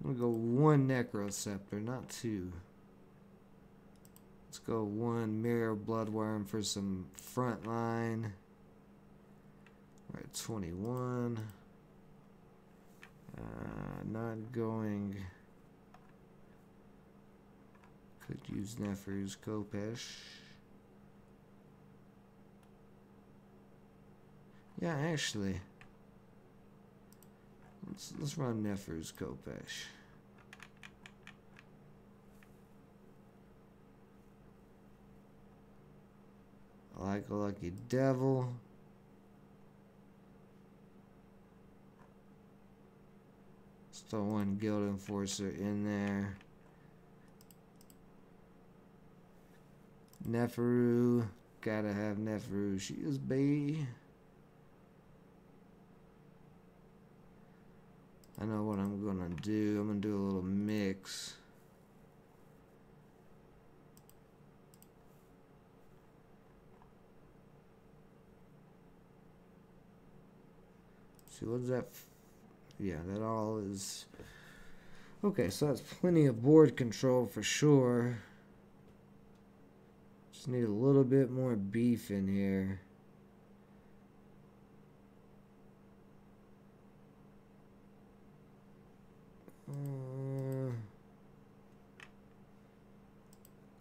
I'm going to go 1 Necroceptor, not 2. Let's go 1 Mirror Bloodworm for some front line. We're at 21. Not going. Could use Neferuz-Khopesh. Yeah, actually. Let's run Neferuz-Khopesh. I like a Lucky Devil. Let's throw 1 Guild Enforcer in there. Neferu. Gotta have Neferu. She is B. I know what I'm gonna do. I'm gonna do a little mix. See, what's that? Yeah, that all is... Okay, so that's plenty of board control for sure. Just need a little bit more beef in here.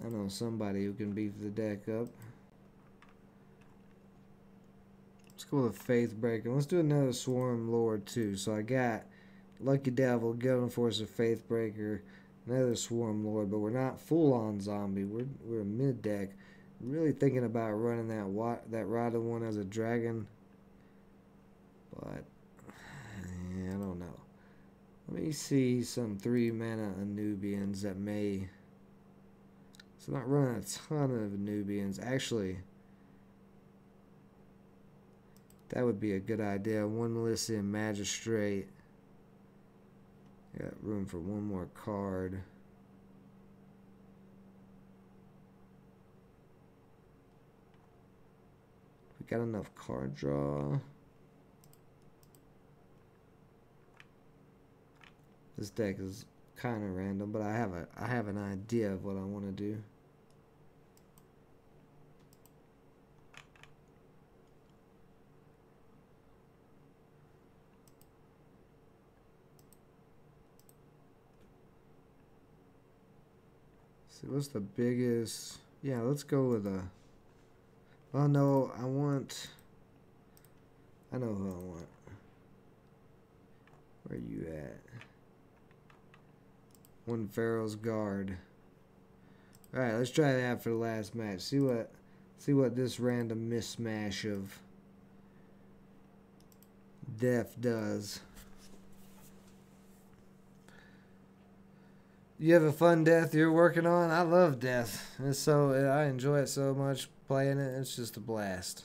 I know somebody who can beef the deck up. Let's go with Faith Breaker. Let's do another Swarm Lord too. So I got Lucky Devil, Guild Enforcer, Faith Breaker, another Swarm Lord, but we're not full on zombie. We're mid deck. Really thinking about running that Rada one as a dragon, but yeah, I don't know. Let me see some 3 mana Anubians that may. So not running a ton of Nubians. Actually, that would be a good idea. 1 Melissa Magistrate. Got room for 1 more card. We got enough card draw. This deck is kind of random, but I have an idea of what I want to do. See, what's the biggest? Yeah, let's go with a. Oh no, I know who I want. Where you at? 1 Pharaoh's Guard. Alright, let's try that for the last match. See what this random mismatch of death does. You have a fun death you're working on? I love death. I enjoy it so much playing it. It's just a blast.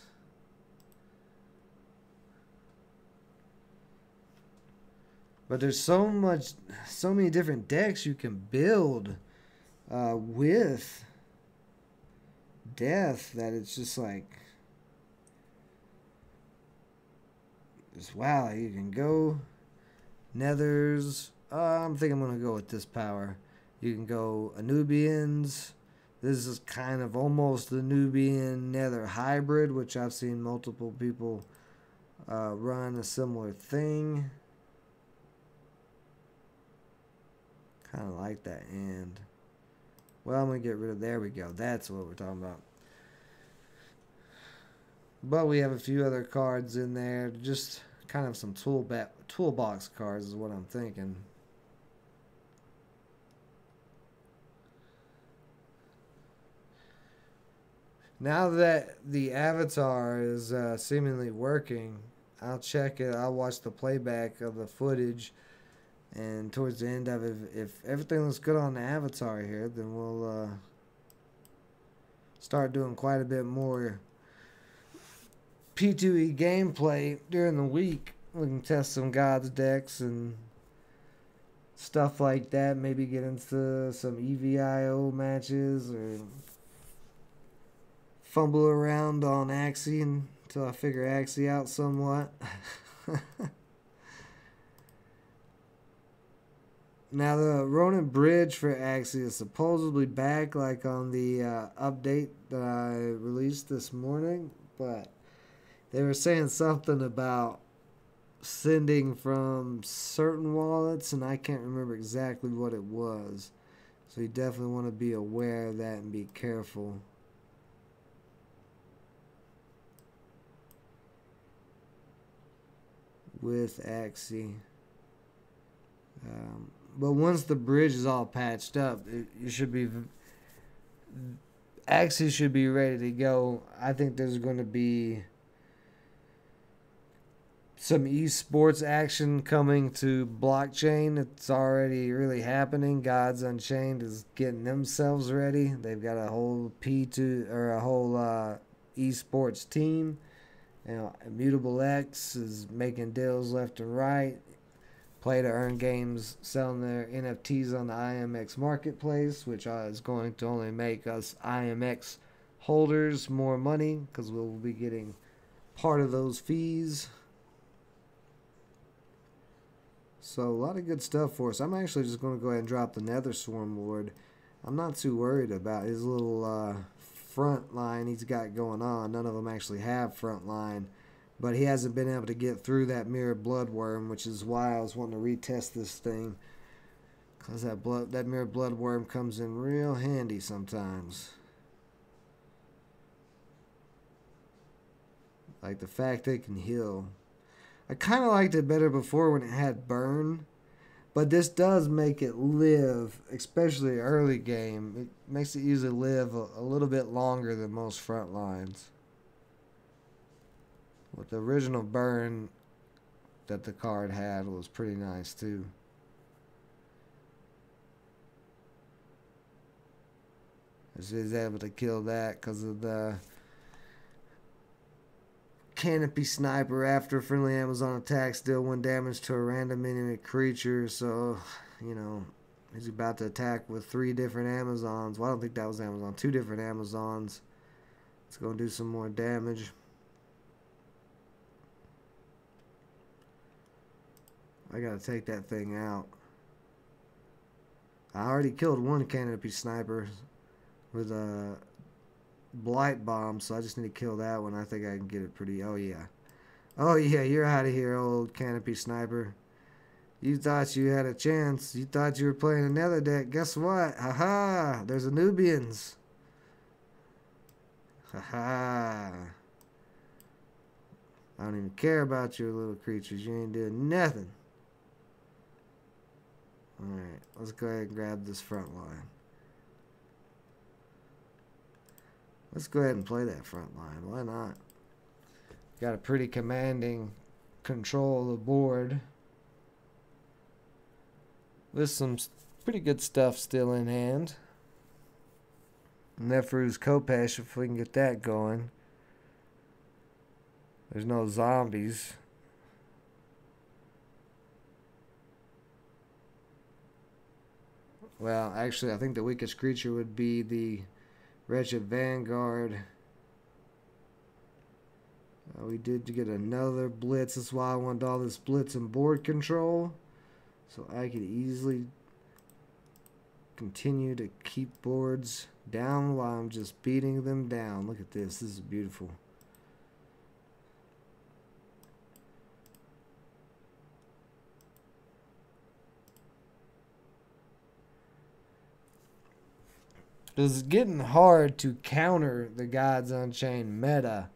But there's so many different decks you can build with death that it's just like, just wow, you can go Nethers. I think I'm going to go with this power. You can go Anubians. This is kind of almost the Nubian Nether hybrid, which I've seen multiple people run a similar thing. Kind of like that. And, well, I'm going to get rid of, there we go. That's what we're talking about. But we have a few other cards in there. Just kind of some toolbox cards is what I'm thinking. Now that the avatar is seemingly working, I'll check it. I'll watch the playback of the footage. And towards the end of it, if everything looks good on the avatar here, then we'll start doing quite a bit more P2E gameplay during the week. We can test some Gods decks and stuff like that. Maybe get into some EVIO matches or fumble around on Axie until I figure Axie out somewhat. Now the Ronin Bridge for Axie is supposedly back, like on the update that I released this morning, but they were saying something about sending from certain wallets, and I can't remember exactly what it was. So you definitely want to be aware of that and be careful. With Axie. But once the bridge is all patched up, you should be... Axie should be ready to go. I think there's going to be some esports action coming to blockchain. It's already really happening. Gods Unchained is getting themselves ready. They've got a whole esports team. You know, Immutable X is making deals left and right. Play to earn games, selling their NFTs on the IMX Marketplace, which is going to only make us IMX holders more money because we'll be getting part of those fees. So a lot of good stuff for us. I'm actually just going to go ahead and drop the Nether Swarm Lord. I'm not too worried about his little front line he's got going on. None of them actually have front line. But he hasn't been able to get through that Mirror Bloodworm, which is why I was wanting to retest this thing. Because that Mirror Bloodworm comes in real handy sometimes. Like the fact that it can heal. I kind of liked it better before when it had burn. But this does make it live, especially early game. It makes it usually live a little bit longer than most front lines. With the original burn that the card had was pretty nice too. He's able to kill that because of the Canopy Sniper. After friendly Amazon attack, deal 1 damage to a random enemy creature. So, you know, he's about to attack with 3 different Amazons. Well, I don't think that was Amazon. 2 different Amazons. It's going to do some more damage. I gotta take that thing out. I already killed 1 Canopy Sniper with a Blight Bomb, so I just need to kill that one. I think I can get it pretty... Oh, yeah. Oh, yeah, you're out of here, old Canopy Sniper. You thought you had a chance. You thought you were playing another deck. Guess what? Haha! There's a Nubians. Haha! I don't even care about your little creatures. You ain't doing nothing. Alright, let's go ahead and grab this front line. Let's go ahead and play that front line. Why not? Got a pretty commanding control of the board. With some pretty good stuff still in hand. Nefru's Kopesh, if we can get that going. There's no zombies. Well, actually, I think the weakest creature would be the Wretched Vanguard. We did get another blitz. That's why I wanted all this blitz and board control, so I could easily continue to keep boards down while I'm just beating them down. Look at this. This is beautiful. It's getting hard to counter the Gods Unchained meta,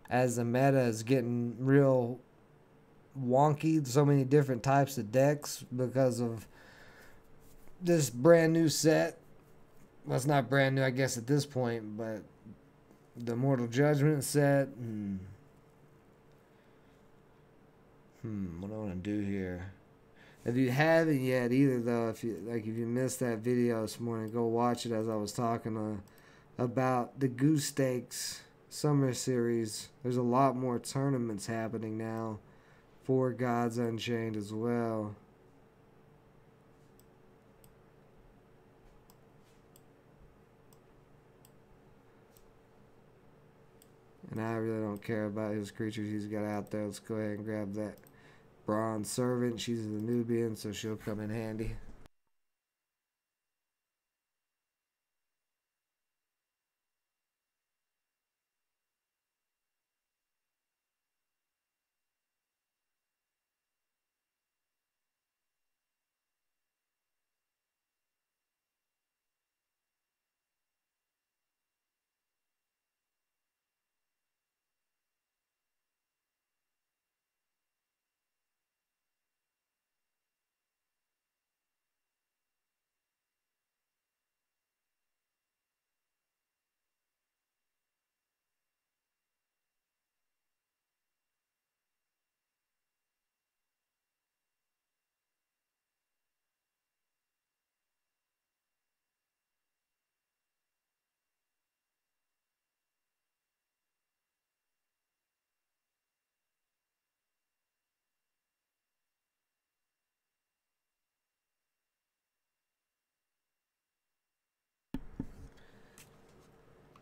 as the meta is getting real wonky. So many different types of decks because of this brand new set. Well, it's not brand new, I guess, at this point, but the Mortal Judgment set. What do I want to do here? If you haven't yet either, though, if you missed that video this morning, go watch it as I was talking about the Goose Stakes Summer Series. There's a lot more tournaments happening now for Gods Unchained as well. And I really don't care about his creatures he's got out there. Let's go ahead and grab that Bronze Servant. She's the Nubian, so she'll come in handy.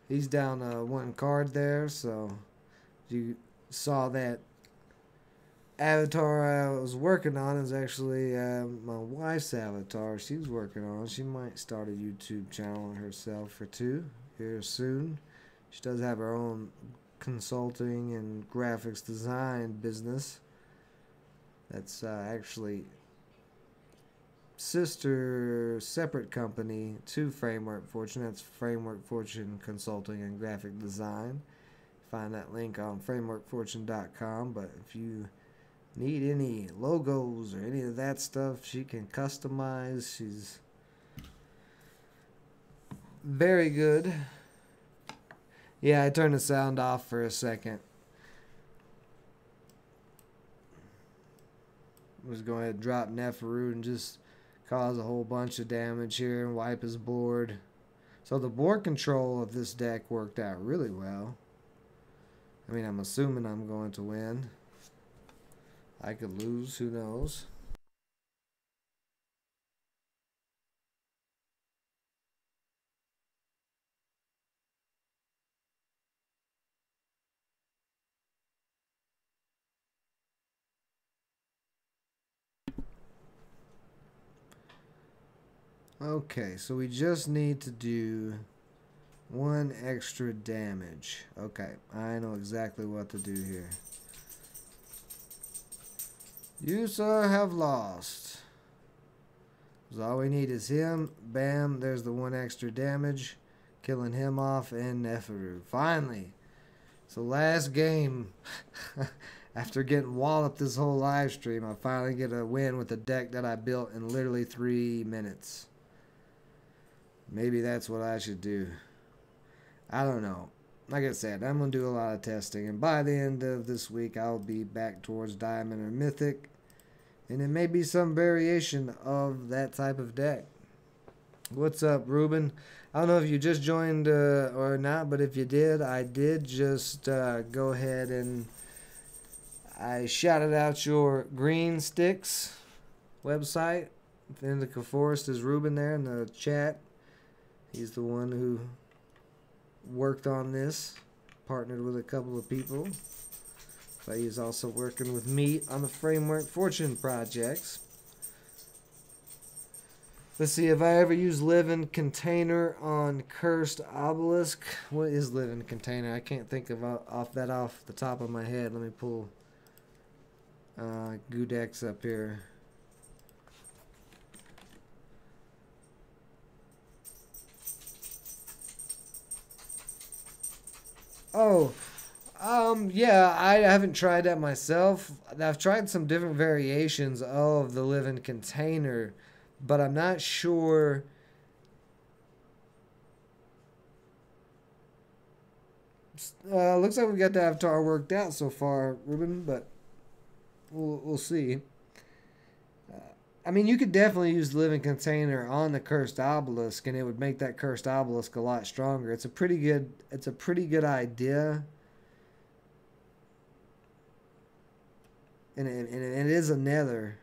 He's down one card there, so if you saw that avatar I was working on is actually my wife's avatar she's working on. She might start a YouTube channel herself or two here soon. She does have her own consulting and graphics design business. That's actually separate company to Framework Fortune. That's Framework Fortune Consulting and Graphic Design. Find that link on frameworkfortune.com. But if you need any logos or any of that stuff, she can customize. She's very good. Yeah, I turned the sound off for a second. I'm just going to drop Neferu and just cause a whole bunch of damage here and wipe his board. So the board control of this deck worked out really well. I mean, I'm assuming I'm going to win. I could lose, who knows. Okay, so we just need to do one extra damage. Okay, I know exactly what to do here. You, sir, have lost. So all we need is him. Bam, there's the one extra damage. Killing him off and Neferu. Finally. So last game, after getting walloped this whole live stream, I finally get a win with a deck that I built in literally 3 minutes. Maybe that's what I should do. I don't know. Like I said, I'm going to do a lot of testing. And by the end of this week, I'll be back towards Diamond or Mythic. And it may be some variation of that type of deck. What's up, Ruben? I don't know if you just joined or not, but if you did, I did just go ahead and I shouted out your Green Sticks website. Indica Forest is Ruben there in the chat. He's the one who worked on this, partnered with a couple of people. But he's also working with me on the Framework Fortune projects. Let's see if I ever use Living Container on Cursed Obelisk. What is Living Container? I can't think of off the top of my head. Let me pull Gudex up here. Oh, yeah, I haven't tried that myself. I've tried some different variations of the Living Container, but I'm not sure. Looks like we got the avatar worked out so far, Ruben, but we'll see. I mean, you could definitely use Living Container on the Cursed Obelisk, and it would make that Cursed Obelisk a lot stronger. It's a pretty good idea. And it is a nether.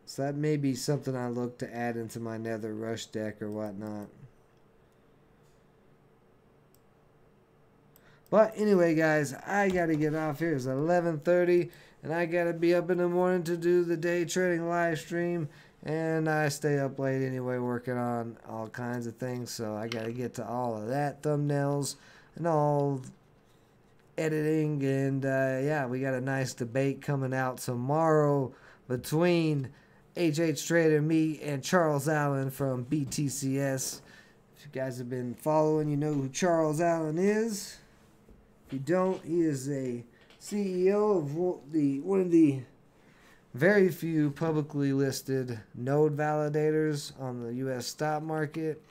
So that may be something I look to add into my nether rush deck or whatnot. But anyway, guys, I got to get off here. It's 11:30, and I got to be up in the morning to do the day trading live stream. And I stay up late anyway working on all kinds of things. So I got to get to all of that, thumbnails and all editing. And yeah, we got a nice debate coming out tomorrow between HH Trader, me, and Charles Allen from BTCS. If you guys have been following, you know who Charles Allen is. If you don't, he is a CEO of one of the very few publicly listed node validators on the U.S. stock market.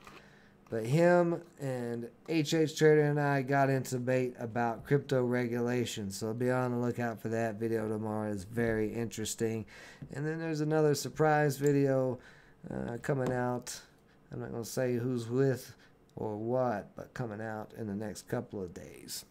But him and HH Trader and I got into debate about crypto regulation. So be on the lookout for that video tomorrow. It's very interesting. And then there's another surprise video coming out. I'm not going to say who's with or what, but coming out in the next couple of days.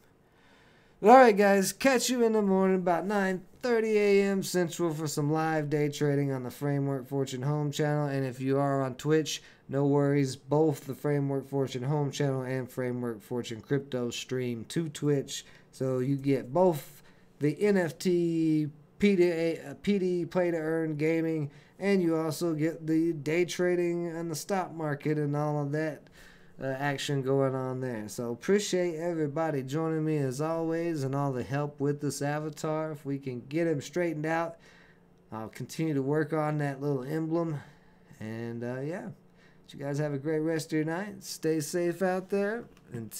Alright guys, catch you in the morning about 9:30 a.m. Central for some live day trading on the Framework Fortune home channel. And if you are on Twitch, no worries, both the Framework Fortune home channel and Framework Fortune crypto stream to Twitch. So you get both the NFT, PD, play to earn gaming, and you also get the day trading on the stock market and all of that action going on there. So appreciate everybody joining me as always and all the help with this avatar. If we can get him straightened out, I'll continue to work on that little emblem. And yeah, you guys have a great rest of your night. Stay safe out there. Until